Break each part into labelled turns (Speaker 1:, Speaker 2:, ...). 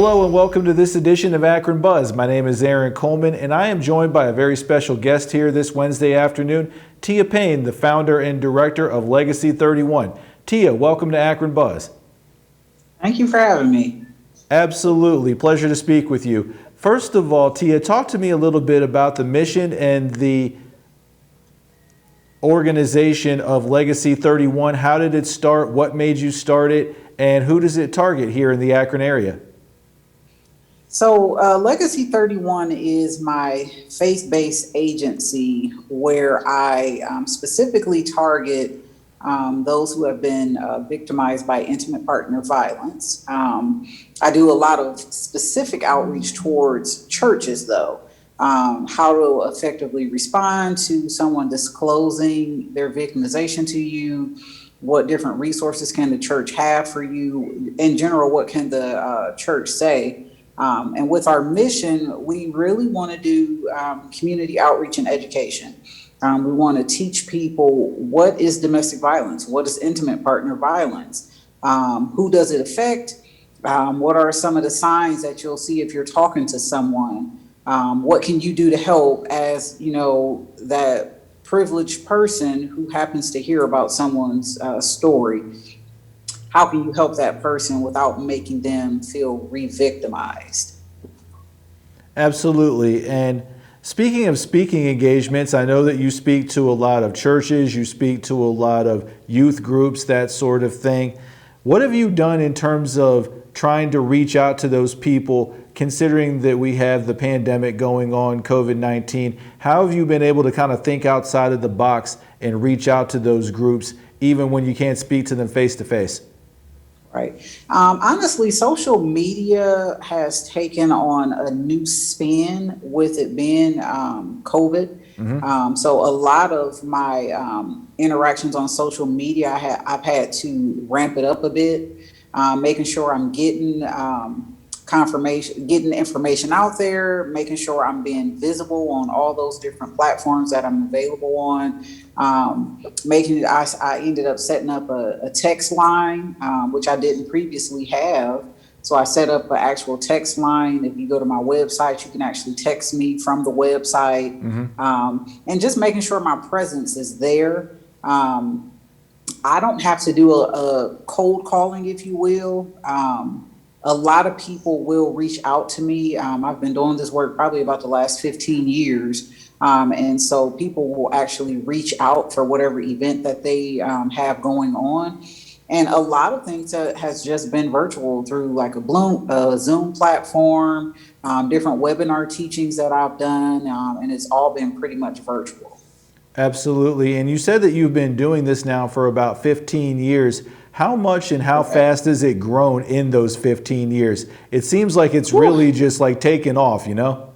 Speaker 1: Hello and welcome to this edition of Akron Buzz. My name is Aaron Coleman and I am joined by a very special guest here this Wednesday afternoon, Tia Payne, the founder and director of Legacy31. Tia, welcome to Akron Buzz.
Speaker 2: Thank you for having me.
Speaker 1: Absolutely. Pleasure to speak with you. First of all, Tia, talk to me a little bit about the mission and the organization of Legacy31. How did it start? What made you start it? And who does it target here in the Akron area?
Speaker 2: So Legacy31 is my faith-based agency where I specifically target those who have been victimized by intimate partner violence. I do a lot of specific outreach towards churches, though, how to effectively respond to someone disclosing their victimization to you, what different resources can the church have for you, in general, what can the church say. And with our mission, we really want to do community outreach and education. We want to teach people what is domestic violence, what is intimate partner violence, who does it affect, what are some of the signs that you'll see if you're talking to someone, what can you do to help as, you know, that privileged person who happens to hear about someone's story. How can you help that person without making them feel re-victimized?
Speaker 1: Absolutely. And speaking of speaking engagements, I know that you speak to a lot of churches, you speak to a lot of youth groups, that sort of thing. What have you done in terms of trying to reach out to those people, considering that we have the pandemic going on, COVID-19? How have you been able to kind of think outside of the box and reach out to those groups, even when you can't speak to them face to face?
Speaker 2: Right. Honestly, social media has taken on a new spin with it being COVID. Mm-hmm. So a lot of my interactions on social media, I've had to ramp it up a bit, making sure I'm getting confirmation, getting information out there, making sure I'm being visible on all those different platforms that I'm available on. I ended up setting up a text line, which I didn't previously have. So I set up an actual text line. If you go to my website, you can actually text me from the website. Mm-hmm. And just making sure my presence is there. I don't have to do a cold calling, if you will. A lot of people will reach out to me. I've been doing this work probably about the last 15 years. And so people will actually reach out for whatever event that they have going on. And a lot of things has just been virtual through like a Zoom platform, different webinar teachings that I've done, and it's all been pretty much virtual.
Speaker 1: Absolutely. And you said that you've been doing this now for about 15 years. How much and how fast has it grown in those 15 years? It seems like it's really just like taken off, you know?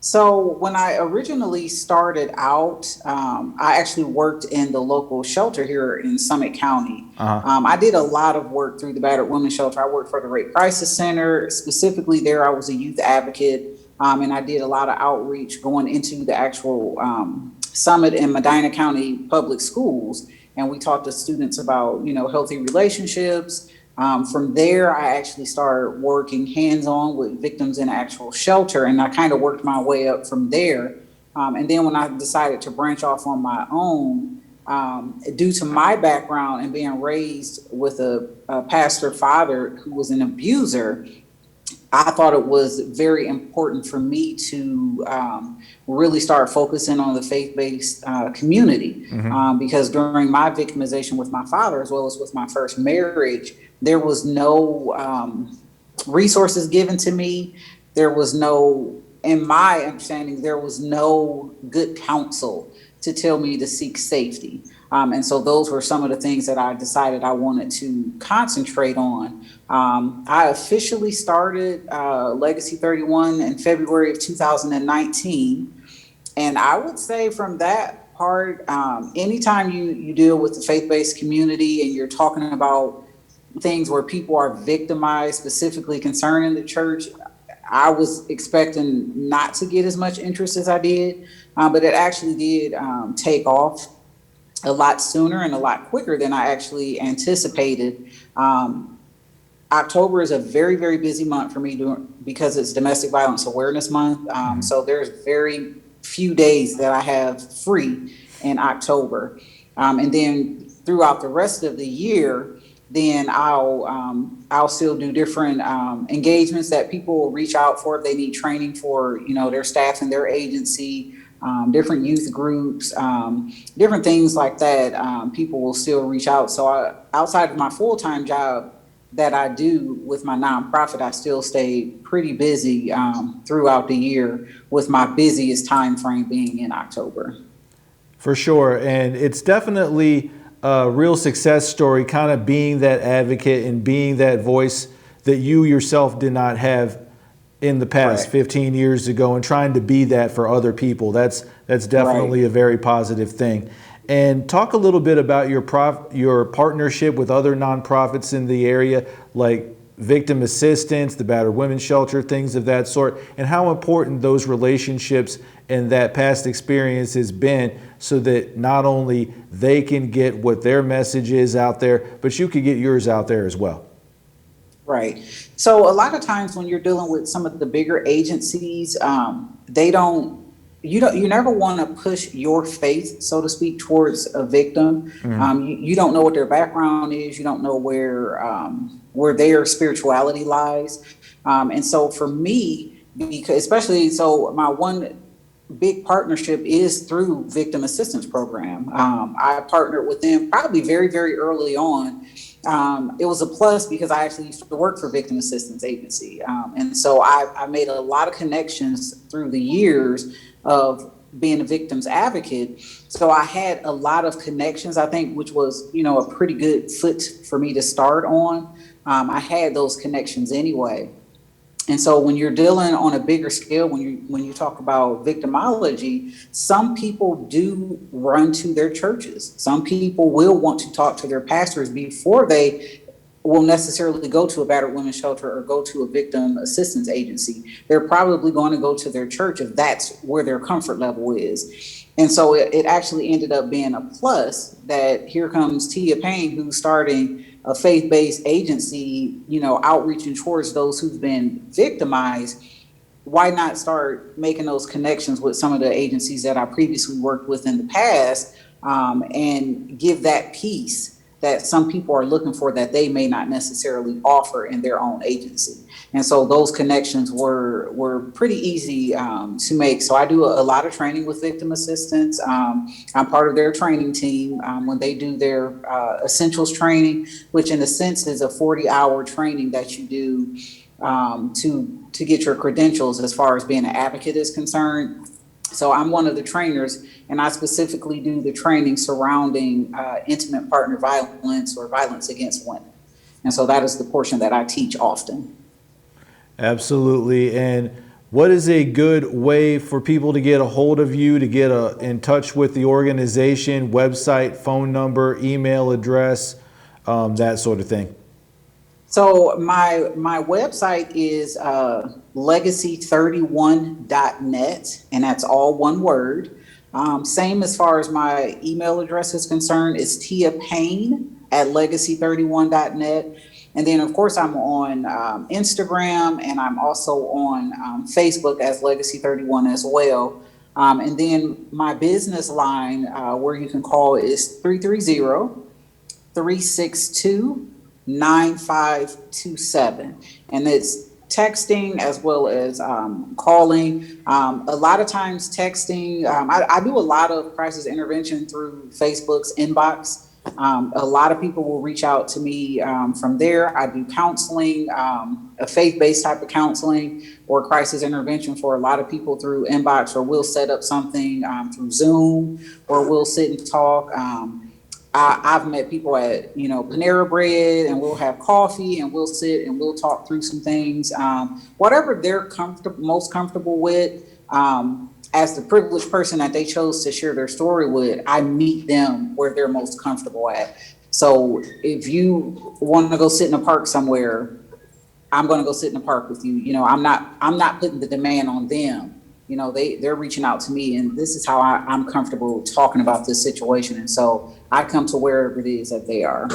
Speaker 2: So when I originally started out, I actually worked in the local shelter here in Summit County. Uh-huh. I did a lot of work through the Battered Women's Shelter. I worked for the Rape Crisis Center. Specifically there, I was a youth advocate, and I did a lot of outreach going into the actual Summit and Medina County public schools. And we talked to students about, you know, healthy relationships. From there, I actually started working hands-on with victims in actual shelter, and I kind of worked my way up from there. And then when I decided to branch off on my own, due to my background and being raised with a pastor father who was an abuser, I thought it was very important for me to really start focusing on the faith-based community. Mm-hmm. Because during my victimization with my father, as well as with my first marriage, there was no resources given to me. There was no, in my understanding, there was no good counsel to tell me to seek safety. And so those were some of the things that I decided I wanted to concentrate on. I officially started Legacy31 in February of 2019. And I would say from that part, anytime you deal with the faith-based community and you're talking about things where people are victimized, specifically concerning the church, I was expecting not to get as much interest as I did, but it actually did take off a lot sooner and a lot quicker than I actually anticipated. October is a very, very busy month for me because it's Domestic Violence Awareness Month. So there's very few days that I have free in October. And then throughout the rest of the year, then I'll still do different engagements that people will reach out for if they need training for, their staff and their agency, different youth groups, different things like that. People will still reach out. So outside of my full-time job that I do with my nonprofit, I still stay pretty busy throughout the year, with my busiest time frame being in October.
Speaker 1: For sure. And it's definitely a real success story, kind of being that advocate and being that voice that you yourself did not have in the past. Right. 15 years ago, and trying to be that for other people. That's definitely right. A very positive thing. And talk a little bit about your partnership with other nonprofits in the area, like victim assistance, the battered women's shelter, things of that sort, and how important those relationships and that past experience has been, so that not only they can get what their message is out there, but you can get yours out there as well.
Speaker 2: Right. So a lot of times when you're dealing with some of the bigger agencies, you never want to push your faith, so to speak, towards a victim. You don't know what their background is. You don't know where their spirituality lies. And so for me, because my one big partnership is through Victim Assistance Program. I partnered with them probably very, very early on. It was a plus because I actually used to work for Victim Assistance Agency. And so I made a lot of connections through the years of being a victim's advocate. So I had a lot of connections, I think, which was, a pretty good foot for me to start on. I had those connections anyway. And so when you're dealing on a bigger scale, when you talk about victimology, some people do run to their churches. Some people will want to talk to their pastors before they will necessarily go to a battered women's shelter or go to a victim assistance agency. They're probably going to go to their church if that's where their comfort level is. And so it actually ended up being a plus that here comes Tia Payne, who's starting a faith-based agency, outreaching towards those who've been victimized. Why not start making those connections with some of the agencies that I previously worked with in the past, and give that piece that some people are looking for that they may not necessarily offer in their own agency. And so those connections were pretty easy to make. So I do a lot of training with victim assistance. I'm part of their training team when they do their essentials training, which in a sense is a 40-hour training that you do to get your credentials as far as being an advocate is concerned. So I'm one of the trainers, and I specifically do the training surrounding intimate partner violence or violence against women. And so that is the portion that I teach often.
Speaker 1: Absolutely. And what is a good way for people to get a hold of you, to get in touch with the organization, website, phone number, email address, that sort of thing?
Speaker 2: So my website is legacy31.net, and that's all one word. Same as far as my email address is concerned, it's Tia Payne at legacy31.net. And then, of course, I'm on Instagram, and I'm also on Facebook as Legacy31 as well. And then my business line where you can call is 330-362-9527. And it's texting as well as calling. A lot of times texting. I do a lot of crisis intervention through Facebook's inbox. A lot of people will reach out to me from there. I do counseling, a faith-based type of counseling or crisis intervention for a lot of people through inbox, or we'll set up something through Zoom, or we'll sit and talk. I've met people at, Panera Bread, and we'll have coffee and we'll sit and we'll talk through some things, whatever they're most comfortable with. As the privileged person that they chose to share their story with, I meet them where they're most comfortable at. So if you want to go sit in a park somewhere, I'm going to go sit in the park with you. I'm not putting the demand on them. They're reaching out to me, and this is how I'm comfortable talking about this situation. And so I come to wherever it is that they are.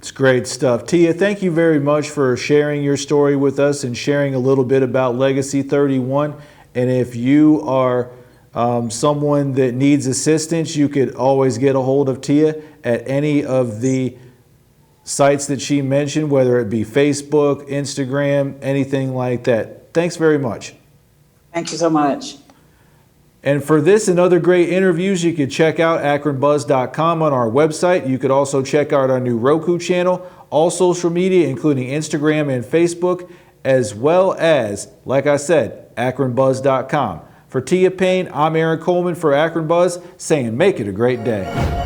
Speaker 1: It's great stuff. Tia, thank you very much for sharing your story with us and sharing a little bit about Legacy 31. And if you are someone that needs assistance, you could always get a hold of Tia at any of the sites that she mentioned, whether it be Facebook, Instagram, anything like that. Thanks very much.
Speaker 2: Thank you so much.
Speaker 1: And for this and other great interviews, you can check out akronbuzz.com on our website. You could also check out our new Roku channel, all social media, including Instagram and Facebook, as well as, like I said, akronbuzz.com. For Tia Payne, I'm Aaron Coleman for Akron Buzz, saying make it a great day.